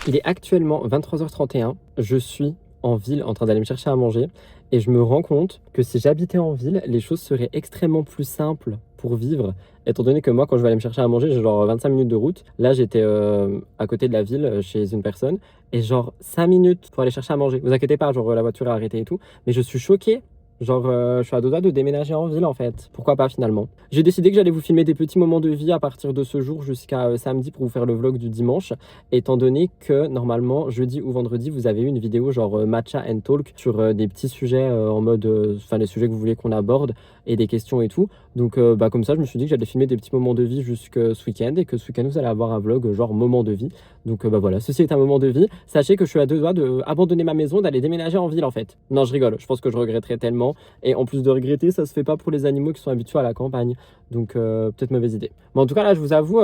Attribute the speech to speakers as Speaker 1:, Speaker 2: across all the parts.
Speaker 1: Il est actuellement 23h31, je suis en ville en train d'aller me chercher à manger et je me rends compte que si j'habitais en ville, les choses seraient extrêmement plus simples pour vivre, étant donné que moi quand je vais aller me chercher à manger, j'ai genre 25 minutes de route. Là j'étais à côté de la ville chez une personne et genre 5 minutes pour aller chercher à manger. Vous inquiétez pas, genre la voiture est arrêtée et tout, mais je suis choquée. Genre, je suis à deux doigts de déménager en ville en fait. Pourquoi pas finalement? J'ai décidé que j'allais vous filmer des petits moments de vie à partir de ce jour jusqu'à samedi pour vous faire le vlog du dimanche. Étant donné que normalement, jeudi ou vendredi, vous avez eu une vidéo genre matcha and talk sur des petits sujets en mode, enfin les sujets que vous voulez qu'on aborde et des questions et tout. Donc comme ça, je me suis dit que j'allais filmer des petits moments de vie jusque ce week-end et que ce week-end, vous allez avoir un vlog genre moment de vie. Donc voilà, ceci est un moment de vie. Sachez que je suis à deux doigts d'abandonner ma maison, d'aller déménager en ville en fait. Non, je rigole, je pense que je regretterai tellement. Et en plus de regretter, ça se fait pas pour les animaux qui sont habitués à la campagne. Donc peut-être mauvaise idée. Mais en tout cas, là, je vous avoue,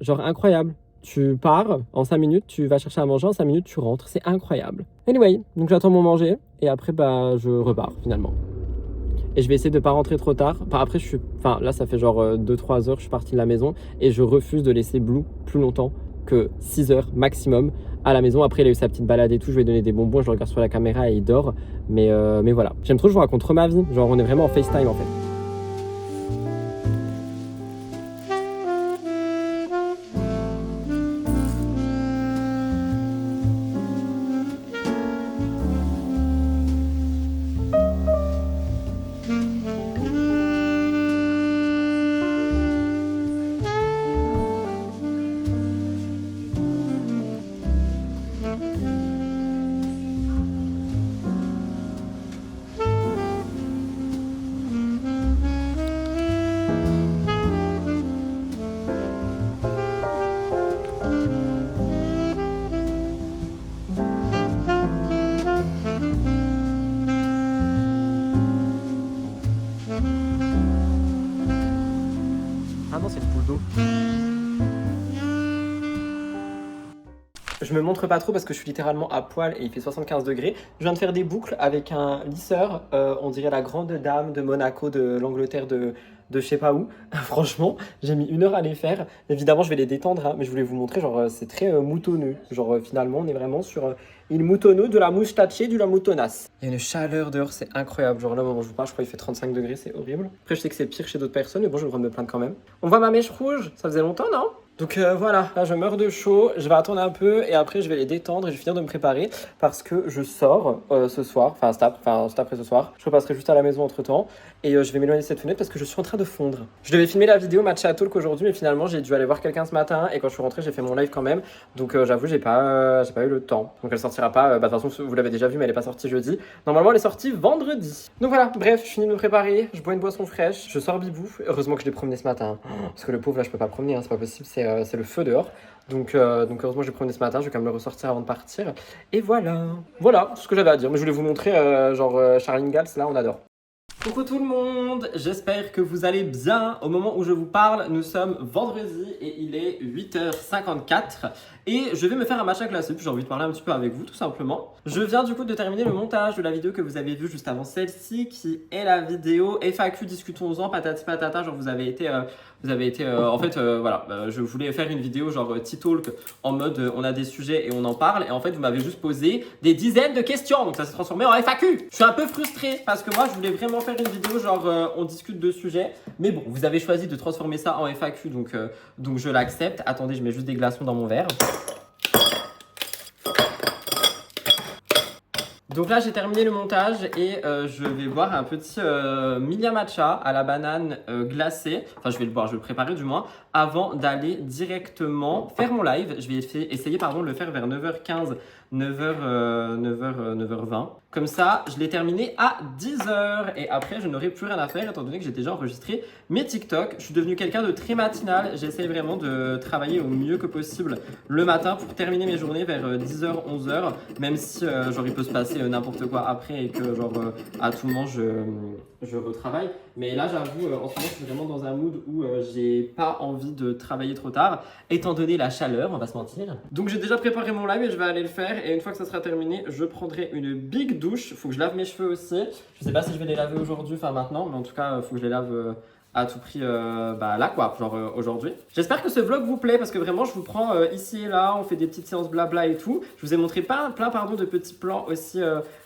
Speaker 1: genre incroyable. Tu pars en 5 minutes, tu vas chercher à manger, en 5 minutes, tu rentres. C'est incroyable. Anyway, donc j'attends mon manger et après, bah, je repars finalement. Et je vais essayer de pas rentrer trop tard. Enfin, après, là, ça fait genre 2-3 heures, je suis parti de la maison et je refuse de laisser Blue plus longtemps que 6 heures maximum à la maison. Après, il a eu sa petite balade et tout, je vais donner des bonbons, je le regarde sur la caméra et il dort. Mais voilà, j'aime trop, je vous raconte trop ma vie. Genre, on est vraiment en FaceTime en fait. Ah non, c'est le poule d'eau. Je me montre pas trop parce que je suis littéralement à poil et il fait 75 degrés. Je viens de faire des boucles avec un lisseur, on dirait la grande dame de Monaco, de l'Angleterre, de je sais pas où. Franchement, j'ai mis 1 heure à les faire. Évidemment, je vais les détendre, hein, mais je voulais vous montrer, genre c'est très moutonneux. Genre finalement, on est vraiment sur il moutonneux de la moustachier, de la moutonnasse. Il y a une chaleur dehors, c'est incroyable. Genre là, au moment où je vous parle, je crois qu'il fait 35 degrés, c'est horrible. Après, je sais que c'est pire chez d'autres personnes, mais bon, je vais le droit de me plaindre quand même. On voit ma mèche rouge, ça faisait longtemps, non? Donc voilà, là je meurs de chaud, je vais attendre un peu et après je vais les détendre et je vais finir de me préparer parce que je sors ce soir, enfin cet après ce soir. Je repasserai juste à la maison entre temps et je vais m'éloigner de cette fenêtre parce que je suis en train de fondre. Je devais filmer la vidéo matcha talk aujourd'hui mais finalement j'ai dû aller voir quelqu'un ce matin et quand je suis rentré j'ai fait mon live quand même. Donc j'avoue j'ai pas eu le temps. Donc elle sortira pas, de toute façon vous l'avez déjà vu mais elle est pas sortie jeudi. Normalement elle est sortie vendredi. Donc voilà, bref, je finis de me préparer, je bois une boisson fraîche, je sors Bibou. Heureusement que je l'ai promené ce matin. Parce que le pauvre là je peux pas promener, hein, c'est pas possible, c'est le feu dehors. Donc heureusement je l'ai promené ce matin, je vais quand même le ressortir avant de partir. Et voilà. Voilà ce que j'avais à dire. Mais je voulais vous montrer Charline Gals, là on adore. Coucou tout le monde, j'espère que vous allez bien. Au moment où je vous parle, nous sommes vendredi et il est 8h54 et je vais me faire un matcha glacé, puis j'ai envie de parler un petit peu avec vous tout simplement. Je viens du coup de terminer le montage de la vidéo que vous avez vue juste avant celle-ci qui est la vidéo FAQ discutons-en patati patata, genre vous avez été en fait voilà, je voulais faire une vidéo genre T-Talk en mode on a des sujets et on en parle et en fait vous m'avez juste posé des dizaines de questions donc ça s'est transformé en FAQ. Je suis un peu frustré parce que moi je voulais vraiment faire une vidéo genre on discute de sujets mais bon vous avez choisi de transformer ça en FAQ donc je l'accepte. Attendez, je mets juste des glaçons dans mon verre. Donc là j'ai terminé le montage et je vais boire un petit Milia Matcha à la banane glacée. Enfin je vais le boire, je vais le préparer du moins avant d'aller directement faire mon live. Je vais essayer de le faire vers 9h15, 9h20. Comme ça, je l'ai terminé à 10h et après, je n'aurai plus rien à faire étant donné que j'ai déjà enregistré mes TikTok. Je suis devenu quelqu'un de très matinal. J'essaie vraiment de travailler au mieux que possible le matin pour terminer mes journées vers 10h, 11h. Même si genre il peut se passer n'importe quoi après et que genre à tout moment je retravaille. Mais là, j'avoue, en ce moment, je suis vraiment dans un mood où j'ai pas envie envie de travailler trop tard, étant donné la chaleur, on va se mentir. Donc j'ai déjà préparé mon live et je vais aller le faire. Et une fois que ça sera terminé, je prendrai une big douche. Faut que je lave mes cheveux aussi. Je sais pas si je vais les laver aujourd'hui, enfin maintenant, mais en tout cas, faut que je les lave à tout prix là quoi, genre aujourd'hui. J'espère que ce vlog vous plaît parce que vraiment je vous prends ici et là, on fait des petites séances blabla et tout. Je vous ai montré plein de petits plans aussi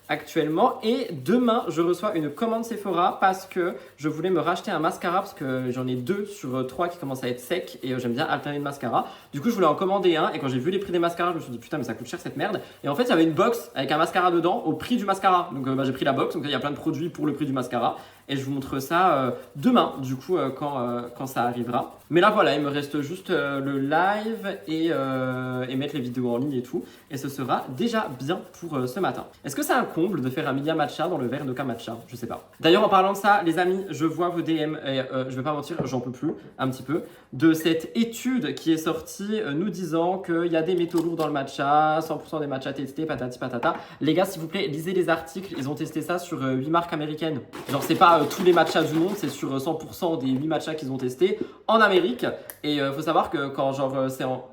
Speaker 1: actuellement. Et demain, je reçois une commande Sephora parce que je voulais me racheter un mascara parce que j'en ai 2 sur 3 qui commencent à être secs et j'aime bien alterner de mascara. Du coup, je voulais en commander un et quand j'ai vu les prix des mascaras, je me suis dit putain, mais ça coûte cher cette merde. Et en fait, il y avait une box avec un mascara dedans au prix du mascara. Donc j'ai pris la box, donc il y a plein de produits pour le prix du mascara. Et je vous montre ça demain, du coup, quand ça arrivera. Mais là, voilà, il me reste juste le live et mettre les vidéos en ligne et tout. Et ce sera déjà bien pour ce matin. Est-ce que c'est un comble de faire un media matcha dans le verre d'aucun matcha? Je sais pas. D'ailleurs, en parlant de ça, les amis, je vois vos DM et je vais pas mentir, j'en peux plus, un petit peu, de cette étude qui est sortie nous disant qu'il y a des métaux lourds dans le matcha, 100% des matchas testés, patati patata. Les gars, s'il vous plaît, lisez les articles. Ils ont testé ça sur 8 marques américaines. Genre, c'est pas tous les matchas du monde, c'est sur 100% des 8 matchas qu'ils ont testés en Amérique. Et faut savoir que quand genre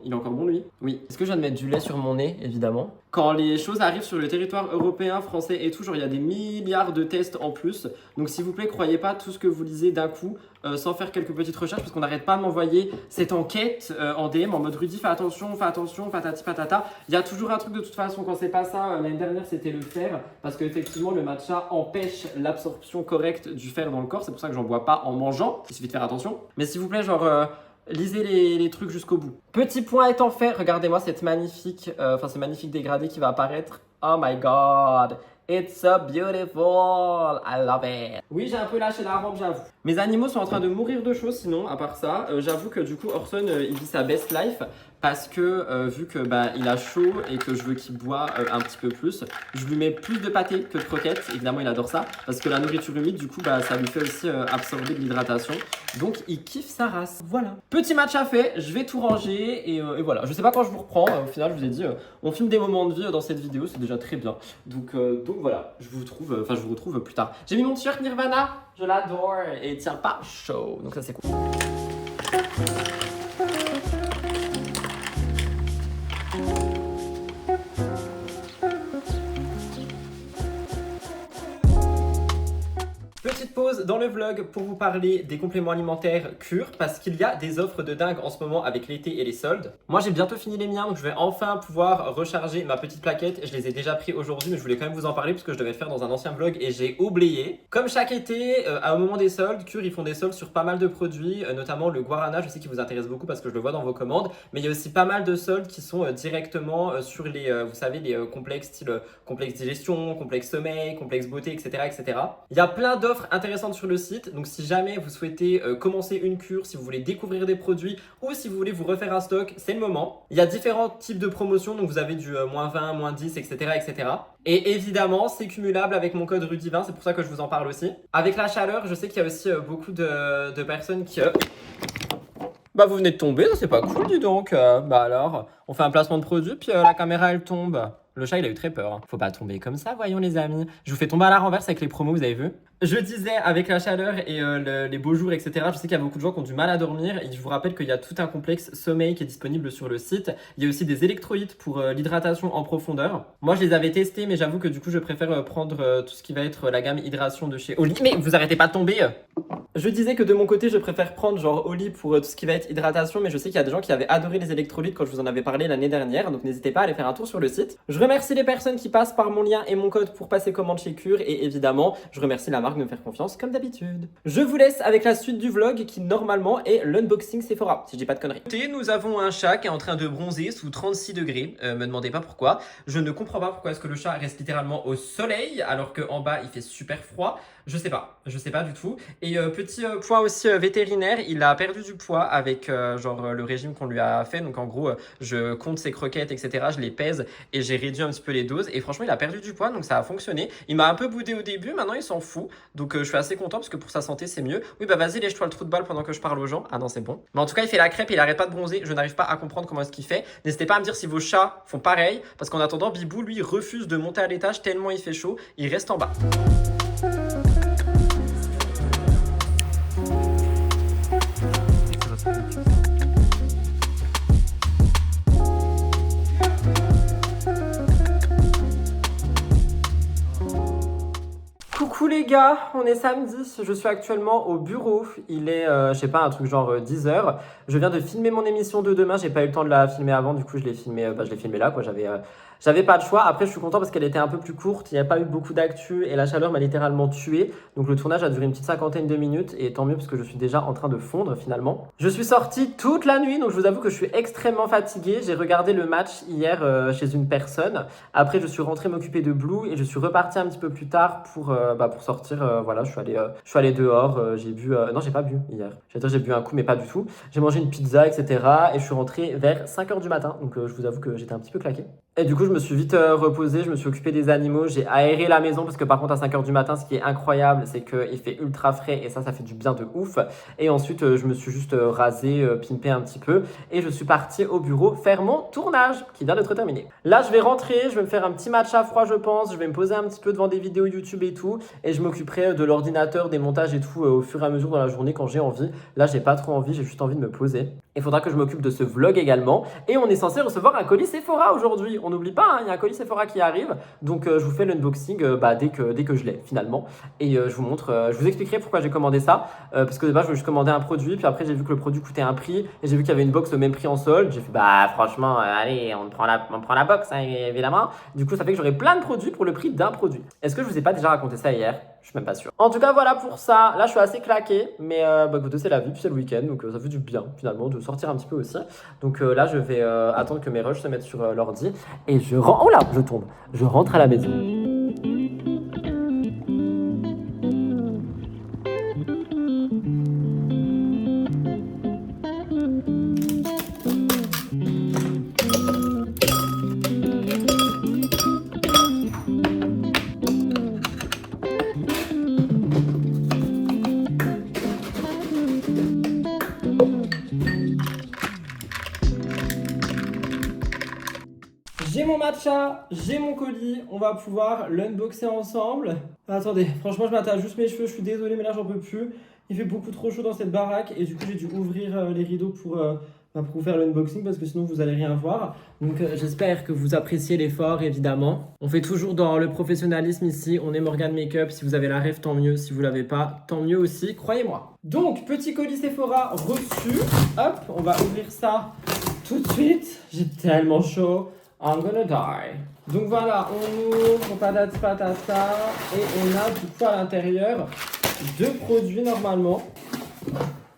Speaker 1: il est encore bon lui. Oui. Est-ce que je viens de mettre du lait sur mon nez, évidemment? Quand les choses arrivent sur le territoire européen, français et tout, genre il y a des milliards de tests en plus. Donc s'il vous plaît, croyez pas tout ce que vous lisez d'un coup sans faire quelques petites recherches parce qu'on n'arrête pas de m'envoyer cette enquête en DM en mode Rudy, fais attention, patati patata. Il y a toujours un truc de toute façon quand c'est pas ça. L'année dernière c'était le fer parce qu'effectivement le matcha empêche l'absorption correcte du fer dans le corps. C'est pour ça que j'en bois pas en mangeant. Il suffit de faire attention. Mais s'il vous plaît, genre lisez les trucs jusqu'au bout. Petit point étant fait, regardez-moi cette magnifique, ce magnifique dégradé qui va apparaître. Oh my god, it's so beautiful, I love it. Oui, j'ai un peu lâché la rampe, j'avoue. Mes animaux sont en train de mourir de chaud sinon, à part ça. J'avoue que du coup, Orson, il vit sa best life parce que vu que il a chaud et que je veux qu'il boit un petit peu plus, je lui mets plus de pâté que de croquettes. Évidemment, il adore ça parce que la nourriture humide, du coup, ça lui fait aussi absorber de l'hydratation. Donc, il kiffe sa race. Voilà. Petit match à fait, je vais tout ranger et voilà. Je sais pas quand je vous reprends. Au final, je vous ai dit, on filme des moments de vie dans cette vidéo, c'est déjà très bien. Donc voilà, je vous retrouve plus tard. J'ai mis mon t-shirt Nirvana, je l'adore et il tient pas chaud. Donc ça, c'est cool. Petite pause dans le vlog pour vous parler des compléments alimentaires Cure parce qu'il y a des offres de dingue en ce moment avec l'été et les soldes. Moi j'ai bientôt fini les miens donc je vais enfin pouvoir recharger ma petite plaquette. Je les ai déjà pris aujourd'hui mais je voulais quand même vous en parler parce que je devais le faire dans un ancien vlog et j'ai oublié. Comme chaque été, au moment des soldes, Cure ils font des soldes sur pas mal de produits, notamment le guarana, je sais qu'il vous intéresse beaucoup parce que je le vois dans vos commandes, mais il y a aussi pas mal de soldes qui sont directement sur les, vous savez, les complexes style complexe digestion, complexe sommeil, complexe beauté, etc. etc. Il y a plein d'offres intéressantes sur le site, donc si jamais vous souhaitez commencer une cure, si vous voulez découvrir des produits ou si vous voulez vous refaire un stock, c'est le moment. Il y a différents types de promotions, donc vous avez du moins 20, moins 10, etc. etc. Et évidemment, c'est cumulable avec mon code Rudy20, c'est pour ça que je vous en parle aussi. Avec la chaleur, je sais qu'il y a aussi beaucoup de personnes qui... vous venez de tomber, ça c'est pas cool, dis donc. Alors, on fait un placement de produit, puis la caméra elle tombe. Le chat, il a eu très peur. Faut pas tomber comme ça, voyons les amis. Je vous fais tomber à la renverse avec les promos, vous avez vu? Je disais, avec la chaleur et les beaux jours, etc., je sais qu'il y a beaucoup de gens qui ont du mal à dormir. Et je vous rappelle qu'il y a tout un complexe sommeil qui est disponible sur le site. Il y a aussi des électrolytes pour l'hydratation en profondeur. Moi, je les avais testés, mais j'avoue que du coup, je préfère prendre tout ce qui va être la gamme hydration de chez Oli. Mais vous arrêtez pas de tomber! Je disais que de mon côté, je préfère prendre genre Oli pour tout ce qui va être hydratation, mais je sais qu'il y a des gens qui avaient adoré les électrolytes quand je vous en avais parlé l'année dernière. Donc n'hésitez pas à aller faire un tour sur le site. Je remercie les personnes qui passent par mon lien et mon code pour passer commande chez Cure et évidemment, je remercie la marque de me faire confiance comme d'habitude. Je vous laisse avec la suite du vlog qui normalement est l'unboxing Sephora, si je dis pas de conneries. Nous avons un chat qui est en train de bronzer sous 36 degrés, me demandez pas pourquoi. Je ne comprends pas pourquoi est-ce que le chat reste littéralement au soleil alors qu'en bas il fait super froid. Je sais pas du tout. Et petit point aussi vétérinaire, il a perdu du poids avec le régime qu'on lui a fait. Donc en gros, je compte ses croquettes, etc. Je les pèse et j'ai réduit un petit peu les doses. Et franchement, il a perdu du poids, donc ça a fonctionné. Il m'a un peu boudé au début, maintenant il s'en fout. Donc je suis assez content parce que pour sa santé, c'est mieux. Oui, vas-y, lèche-toi le trou de balle pendant que je parle aux gens. Ah non, c'est bon. Mais en tout cas, il fait la crêpe et il arrête pas de bronzer. Je n'arrive pas à comprendre comment est-ce qu'il fait. N'hésitez pas à me dire si vos chats font pareil. Parce qu'en attendant, Bibou, lui, refuse de monter à l'étage tellement il fait chaud. Il reste en bas. Coucou les gars, on est samedi, je suis actuellement au bureau, il est, je sais pas, un truc genre 10h. Je viens de filmer mon émission de demain, j'ai pas eu le temps de la filmer avant, du coup je l'ai filmé là quoi, j'avais pas de choix. Après je suis content parce qu'elle était un peu plus courte, il n'y a pas eu beaucoup d'actu et la chaleur m'a littéralement tué. Donc le tournage a duré une petite cinquantaine de minutes et tant mieux parce que je suis déjà en train de fondre finalement. Je suis sortie toute la nuit, donc je vous avoue que je suis extrêmement fatiguée. J'ai regardé le match hier chez une personne. Après je suis rentrée m'occuper de Blue et je suis repartie un petit peu plus tard pour sortir. Voilà, je suis allé dehors, j'ai bu, non j'ai pas bu hier. J'ai bu un coup mais pas du tout. J'ai mangé une pizza etc. et je suis rentrée vers 5h du matin. Donc je vous avoue que j'étais un petit peu claqué. Et du coup, je me suis vite reposé, je me suis occupé des animaux, j'ai aéré la maison parce que par contre à 5h du matin, ce qui est incroyable, c'est qu'il fait ultra frais et ça fait du bien de ouf. Et ensuite, je me suis juste rasé, pimpé un petit peu et je suis parti au bureau faire mon tournage qui vient d'être terminé. Là, je vais rentrer, je vais me faire un petit match à froid, je pense, je vais me poser un petit peu devant des vidéos YouTube et tout et je m'occuperai de l'ordinateur, des montages et tout au fur et à mesure dans la journée quand j'ai envie. Là, j'ai pas trop envie, j'ai juste envie de me poser. Il faudra que je m'occupe de ce vlog également et on est censé recevoir un colis Sephora aujourd'hui. On n'oublie pas, hein, il y a un colis Sephora qui arrive. Donc je vous fais l'unboxing dès que je l'ai finalement. Et je vous montre, je vous expliquerai pourquoi j'ai commandé ça. Parce que de base, je voulais juste commander un produit. Puis après, j'ai vu que le produit coûtait un prix. Et j'ai vu qu'il y avait une box au même prix en solde. J'ai fait, franchement, allez, on prend la box, hein, évidemment. Du coup, ça fait que j'aurai plein de produits pour le prix d'un produit. Est-ce que je vous ai pas déjà raconté ça hier? Je suis même pas sûr. En tout cas, voilà pour ça. Là, je suis assez claqué. Mais écoutez, c'est la vie, puis c'est le week-end. Donc ça fait du bien finalement de sortir un petit peu aussi. Donc là, je vais attendre que mes rushs se mettent sur l'ordi. Et je rentre. Oh là, je tombe. Je rentre à la maison. J'ai mon matcha, j'ai mon colis, on va pouvoir l'unboxer ensemble. Attendez, franchement je m'attache juste mes cheveux, je suis désolé mais là j'en peux plus. Il fait beaucoup trop chaud dans cette baraque et du coup j'ai dû ouvrir les rideaux pour vous faire l'unboxing parce que sinon vous allez rien voir. Donc j'espère que vous appréciez l'effort évidemment. On fait toujours dans le professionnalisme ici, on est Morgan Makeup, si vous avez la rêve tant mieux, si vous l'avez pas tant mieux aussi, croyez-moi. Donc petit colis Sephora reçu, hop on va ouvrir ça tout de suite, j'ai tellement chaud. I'm gonna die. Donc voilà, on ouvre, patati patata, et on a du coup à l'intérieur deux produits normalement.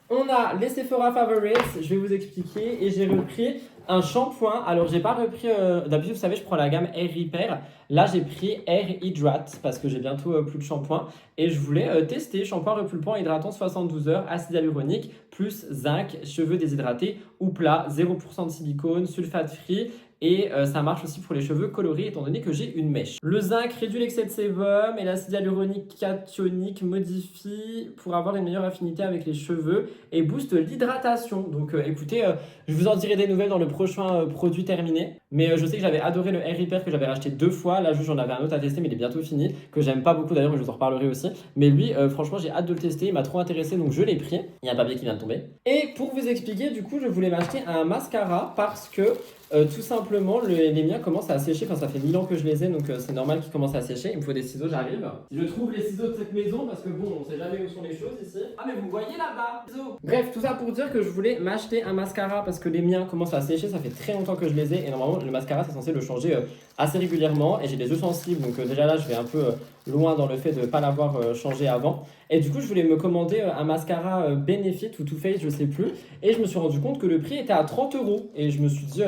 Speaker 1: On a les Sephora Favorites, je vais vous expliquer, et j'ai repris un shampoing. Alors j'ai pas repris, d'habitude vous savez je prends la gamme Air Repair. Là j'ai pris Air Hydrate parce que j'ai bientôt plus de shampoing. Et je voulais tester shampoing repulpant hydratant 72 heures, acide hyaluronique, plus zinc, cheveux déshydratés ou plat, 0% de silicone, sulfate free. Et ça marche aussi pour les cheveux colorés étant donné que j'ai une mèche. Le zinc réduit l'excès de sébum et l'acide hyaluronique cationique modifie pour avoir une meilleure affinité avec les cheveux et booste l'hydratation. Donc écoutez, je vous en dirai des nouvelles dans le prochain produit terminé. Mais je sais que j'avais adoré le Air Repair que j'avais racheté 2 fois. Là, j'en avais un autre à tester, mais il est bientôt fini. Que j'aime pas beaucoup d'ailleurs, mais je vous en reparlerai aussi. Mais lui, franchement, j'ai hâte de le tester. Il m'a trop intéressé, donc je l'ai pris. Il y a un papier qui vient de tomber. Et pour vous expliquer, du coup, je voulais m'acheter un mascara parce que tout simplement, les miens commencent à sécher. Enfin, ça fait 1000 ans que je les ai, donc c'est normal qu'ils commencent à sécher. Il me faut des ciseaux, j'arrive. Si je trouve les ciseaux de cette maison, parce que bon, on sait jamais où sont les choses ici. Ah, mais vous voyez là-bas, ciseaux. Bref, tout ça pour dire que je voulais m'acheter un mascara parce que les miens commencent à sécher. Ça fait très longtemps que je les ai et normalement, le mascara, c'est censé le changer assez régulièrement. Et j'ai les yeux sensibles, donc déjà là, je vais un peu loin dans le fait de ne pas l'avoir changé avant. Et du coup, je voulais me commander un mascara Benefit ou Too Faced, je sais plus. Et je me suis rendu compte que le prix était à 30 €. Et je me suis dit,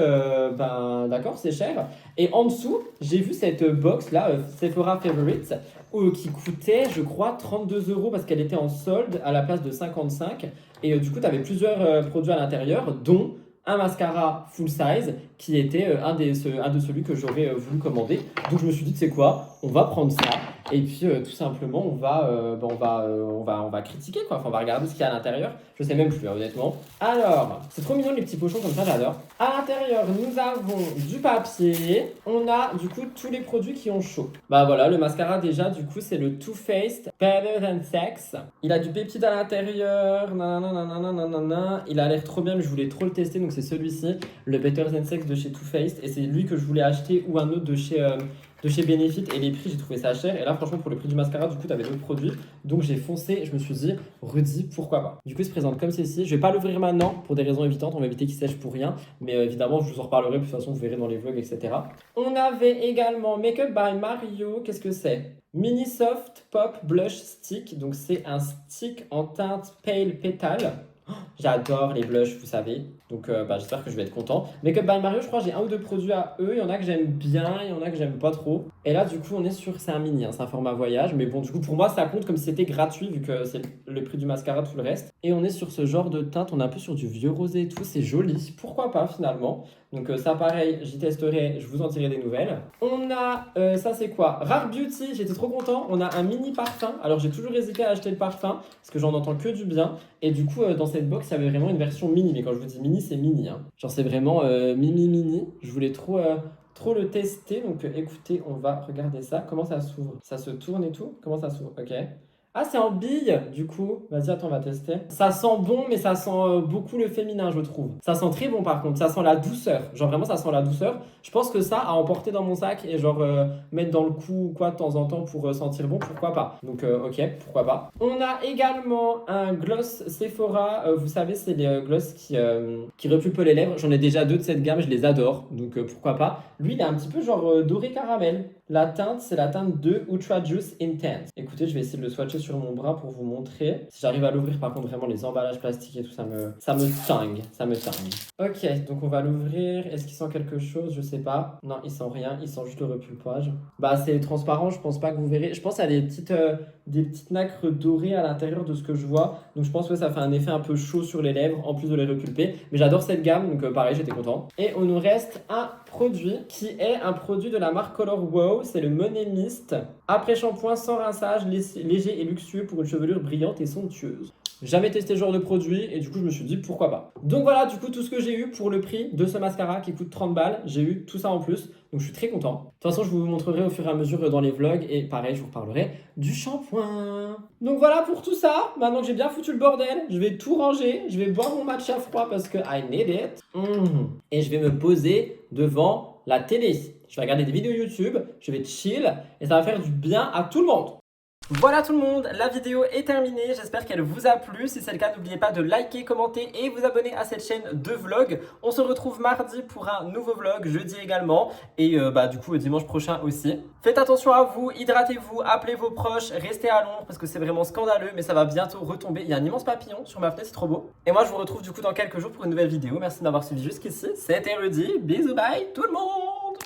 Speaker 1: d'accord, c'est cher. Et en dessous, j'ai vu cette box là, Sephora Favorites, qui coûtait, je crois, 32 € parce qu'elle était en solde à la place de 55. Et du coup, tu avais plusieurs produits à l'intérieur, dont un mascara full size qui était un de celui que j'aurais voulu commander. Donc je me suis dit, tu sais quoi, on va prendre ça et puis tout simplement on va critiquer quoi. Enfin, on va regarder ce qu'il y a à l'intérieur. Je sais même plus honnêtement. Alors, c'est trop mignon les petits pochons comme ça, j'adore. À l'intérieur, nous avons du papier. On a du coup tous les produits qui ont chaud. Bah voilà, le mascara déjà du coup c'est le Too Faced Better Than Sex. Il a du peptide à l'intérieur. Nanana. Il a l'air trop bien, mais je voulais trop le tester. Donc c'est celui-ci, le Better Than Sex de chez Too Faced. Et c'est lui que je voulais acheter ou un autre de chez de chez Benefit et les prix, j'ai trouvé ça cher. Et là, franchement, pour le prix du mascara, du coup, tu avais d'autres produits. Donc, j'ai foncé et je me suis dit, Rudy, pourquoi pas. Du coup, il se présente comme ceci. Je vais pas l'ouvrir maintenant pour des raisons évidentes. On va éviter qu'il sèche pour rien. Mais évidemment, je vous en reparlerai. De toute façon, vous verrez dans les vlogs, etc. On avait également Makeup by Mario. Qu'est-ce que c'est? Mini Soft Pop Blush Stick. Donc, c'est un stick en teinte Pale Petal. J'adore les blushs, vous savez. Donc j'espère que je vais être content. Makeup by Mario, je crois que j'ai un ou deux produits à eux. Il y en a que j'aime bien, il y en a que j'aime pas trop. Et là, du coup, on est sur... C'est un mini, hein, c'est un format voyage. Mais bon, du coup, pour moi, ça compte comme si c'était gratuit vu que c'est le prix du mascara, tout le reste. Et on est sur ce genre de teinte. On est un peu sur du vieux rosé et tout. C'est joli. Pourquoi pas, finalement. Donc ça, pareil, j'y testerai. Je vous en dirai des nouvelles. On a... ça, c'est quoi? Rare Beauty. J'étais trop content. On a un mini parfum. Alors, j'ai toujours hésité à acheter le parfum parce que j'en entends que du bien. Et du coup, dans cette box, il y avait vraiment une version mini. Mais quand je vous dis mini, c'est mini. Hein. Genre, c'est vraiment mini. Je voulais trop le tester. Donc, écoutez, on va regarder ça. Comment ça s'ouvre? Ça se tourne et tout? Comment ça s'ouvre? Ok. Ah, c'est en bille, du coup. Vas-y, attends, on va tester. Ça sent bon, mais ça sent beaucoup le féminin, je trouve. Ça sent très bon, par contre. Ça sent la douceur. Genre, vraiment, ça sent la douceur. Je pense que ça, à emporter dans mon sac et genre mettre dans le cou ou quoi de temps en temps pour sentir bon, pourquoi pas. Donc, ok, pourquoi pas. On a également un gloss Sephora. Vous savez, c'est les gloss qui repulpent les lèvres. J'en ai déjà deux de cette gamme, je les adore. Donc, pourquoi pas. Lui, il est un petit peu genre doré caramel. La teinte, c'est la teinte de Ultra Juice Intense. Écoutez, je vais essayer de le swatcher sur mon bras pour vous montrer. Si j'arrive à l'ouvrir, par contre, vraiment, les emballages plastiques et tout, ça me tingue. Ça me tingue. Ok, donc on va l'ouvrir. Est-ce qu'il sent quelque chose? Je sais pas. Non, il sent rien. Il sent juste le repulpage. Bah, c'est transparent. Je pense pas que vous verrez. Je pense à des petites nacres dorées à l'intérieur de ce que je vois. Donc, je pense que ça fait un effet un peu chaud sur les lèvres, en plus de les repulper. Mais j'adore cette gamme, donc pareil, j'étais content. Et on nous reste un produit qui est un produit de la marque Color Wow. C'est le Money Mist. Après shampoing sans rinçage, léger et luxueux pour une chevelure brillante et somptueuse. Jamais testé ce genre de produit et du coup je me suis dit pourquoi pas. Donc voilà du coup tout ce que j'ai eu pour le prix de ce mascara qui coûte 30 balles. J'ai eu tout ça en plus donc je suis très content. De toute façon je vous montrerai au fur et à mesure dans les vlogs et pareil je vous reparlerai du shampoing. Donc voilà pour tout ça. Maintenant que j'ai bien foutu le bordel, je vais tout ranger. Je vais boire mon matcha froid parce que I need it. Et je vais me poser devant la télé. Je vais regarder des vidéos YouTube, je vais chill et ça va faire du bien à tout le monde. Voilà tout le monde, la vidéo est terminée, j'espère qu'elle vous a plu. Si c'est le cas, n'oubliez pas de liker, commenter et vous abonner à cette chaîne de vlog. On se retrouve mardi pour un nouveau vlog, jeudi également et du coup dimanche prochain aussi. Faites attention à vous, hydratez-vous, appelez vos proches, restez à l'ombre parce que c'est vraiment scandaleux mais ça va bientôt retomber. Il y a un immense papillon sur ma fenêtre, c'est trop beau. Et moi je vous retrouve du coup dans quelques jours pour une nouvelle vidéo. Merci de m'avoir suivi jusqu'ici, c'était Rudy, bisous bye tout le monde.